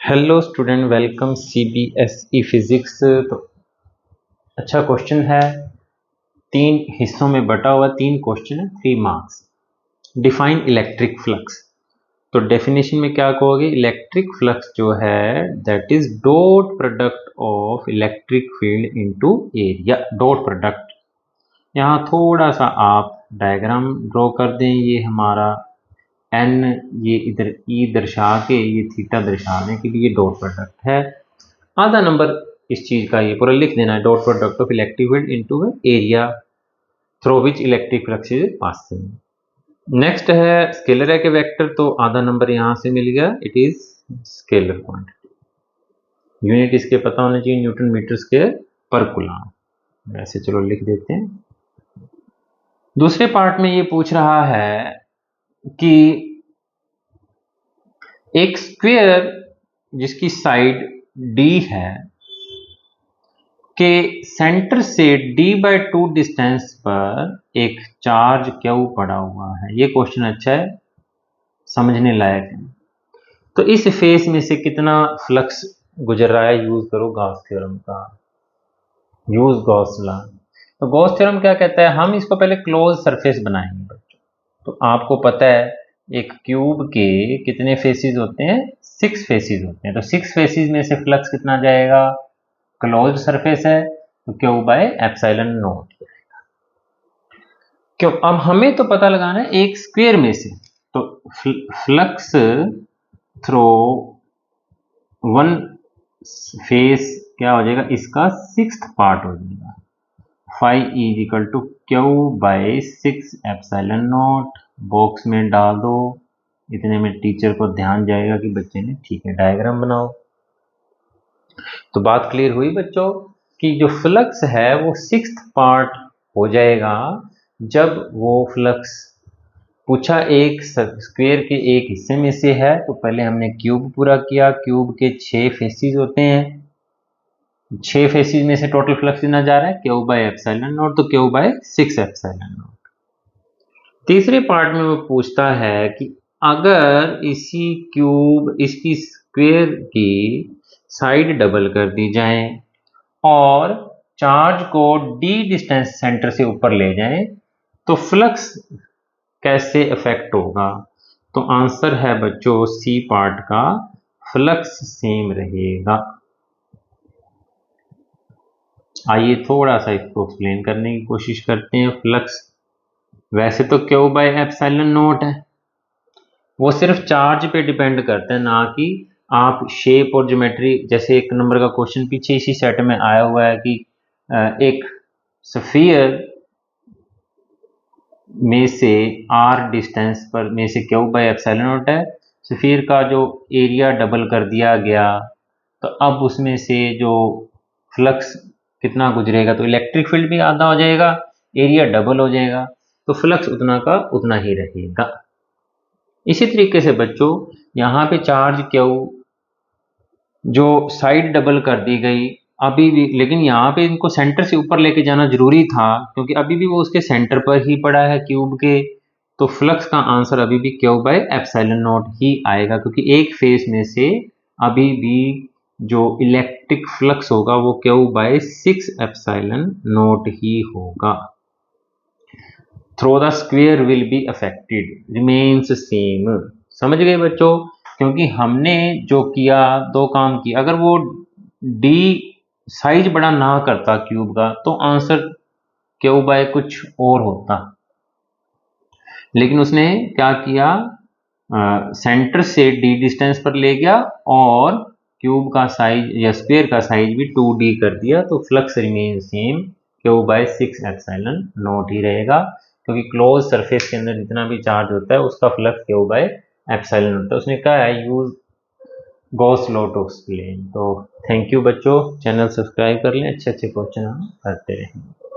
Hello student, welcome CBSE physics. तो अच्छा question है, 3 हिस्सों में बटा हुआ 3 क्वेश्चन है, 3 मार्क्स। Define electric flux. तो डेफिनेशन में क्या कहोगे? इलेक्ट्रिक फ्लक्स जो है that is dot product of electric field into area. Dot product, यहाँ थोड़ा सा आप डायग्राम ड्रॉ कर दें। ये हमारा एन, ये इधर ई दर्शा के, ये थीटा दर्शाने के लिए डॉट प्रोडक्ट है। आधा नंबर इस चीज का ये पूरा लिख देना है, dot product of electric field into area through which electric flux is passing. Next है स्केलर है के वेक्टर, तो आधा नंबर यहां से मिल गया। It is scalar quantity. Unit इसके पता होना चाहिए, न्यूटन मीटर स्क्वायर पर कूलम। वैसे चलो लिख देते हैं। दूसरे पार्ट में ये पूछ रहा है कि एक स्क्वेयर जिसकी साइड डी है के सेंटर से d/2 डिस्टेंस पर एक चार्ज क्यू पड़ा हुआ है। ये क्वेश्चन अच्छा है, समझने लायक है। तो इस फेस में से कितना फ्लक्स गुजर रहा है? यूज करो गॉस थ्योरम का, यूज गॉस लॉ। तो गॉस थ्योरम क्या कहता है? हम इसको पहले क्लोज सरफेस बनाएंगे बच्चों। तो आपको पता है एक क्यूब के कितने फेसिस होते हैं? 6 फेसिस होते हैं। तो 6 फेसिस में से फ्लक्स कितना जाएगा? क्लोज सरफेस है तो क्यू बाय एप्सिलॉन नॉट। क्यों? अब हमें तो पता लगाना है एक स्क्वायर में से, तो फ्लक्स थ्रो वन फेस क्या हो जाएगा? इसका 6th पार्ट हो जाएगा। Five is equal to Q by 6 epsilon naught. Box में डाल दो। इतने में टीचर को ध्यान जाएगा कि बच्चे ने ठीक है डायग्राम बनाओ। तो बात क्लियर हुई बच्चों कि जो फ्लक्स है वो 6th पार्ट हो जाएगा जब वो फ्लक्स पूछा एक स्क्वायर के एक हिस्से में से है। तो पहले हमने क्यूब पूरा किया। क्यूब के 6 फेसिस होते हैं। 6 फेसिस में से टोटल फ्लक्स कितना जा रहा है? क्यू बाय एप्सिलॉन नॉट, तो क्यू बाय 6 एप्सिलॉन नॉट। तीसरे पार्ट में वो पूछता है कि अगर इसी क्यूब इसकी स्क्वायर की साइड डबल कर दी जाए और चार्ज को d डिस्टेंस सेंटर से ऊपर ले जाएं तो फ्लक्स कैसे इफेक्ट होगा? तो आंसर है बच्चों सी पार्ट का, फ्लक्स सेम रहेगा। आइए थोड़ा सा इसको एक्सप्लेन करने की कोशिश करते हैं। फ्लक्स वैसे तो क्यू बाय एप्सिलॉन नॉट है, वो सिर्फ चार्ज पे डिपेंड करते हैं, ना कि आप शेप और ज्योमेट्री। जैसे एक नंबर का क्वेश्चन पीछे इसी सेट में आया हुआ है कि एक स्फीयर में से r डिस्टेंस पर में से क्यू बाय एप्सिलॉन नॉट है। स्फीयर का जो एरिया डबल कर दिया गया, तो अब उसमें से जो फ्लक्स कितना गुजरेगा? तो इलेक्ट्रिक फील्ड भी आधा हो जाएगा, एरिया डबल हो जाएगा, तो फ्लक्स उतना का उतना ही रहेगा। इसी तरीके से बच्चों यहाँ पे चार्ज क्यू जो साइड डबल कर दी गई अभी भी, लेकिन यहाँ पे इनको सेंटर से ऊपर लेके जाना जरूरी था क्योंकि अभी भी वो उसके सेंटर पर ही पड़ा है क्यूब के। तो फ्लक्स का आंसर अभी भी क्यू बाय एप्सिलॉन नॉट ही आएगा, क्योंकि एक फेस में से अभी भी जो इलेक्ट्रिक फ्लक्स होगा वो क्यू बाय 6 एप्सिलॉन नॉट ही होगा। Through the square will be affected remains same. समझ गए बच्चों? क्योंकि हमने जो किया, 2 काम किए। अगर वो डी साइज बड़ा ना करता क्यूब का तो आंसर क्यू बाय कुछ और होता, लेकिन उसने क्या किया? सेंटर से डी डिस्टेंस पर ले गया और क्यूब का साइज या स्क्वायर का साइज भी 2d कर दिया। तो flux remain same, Q by 6 epsilon naught ही रहेगा, क्योंकि क्लोज सरफेस के अंदर जितना भी चार्ज होता है उसका फ्लक्स क्यू बाय एप्सिलॉन होता है। उसने कहा है use Gauss law to explain. तो थैंक यू बच्चों, चैनल सब्सक्राइब कर लें, अच्छे अच्छे क्वेश्चन हम करते रहेंगे।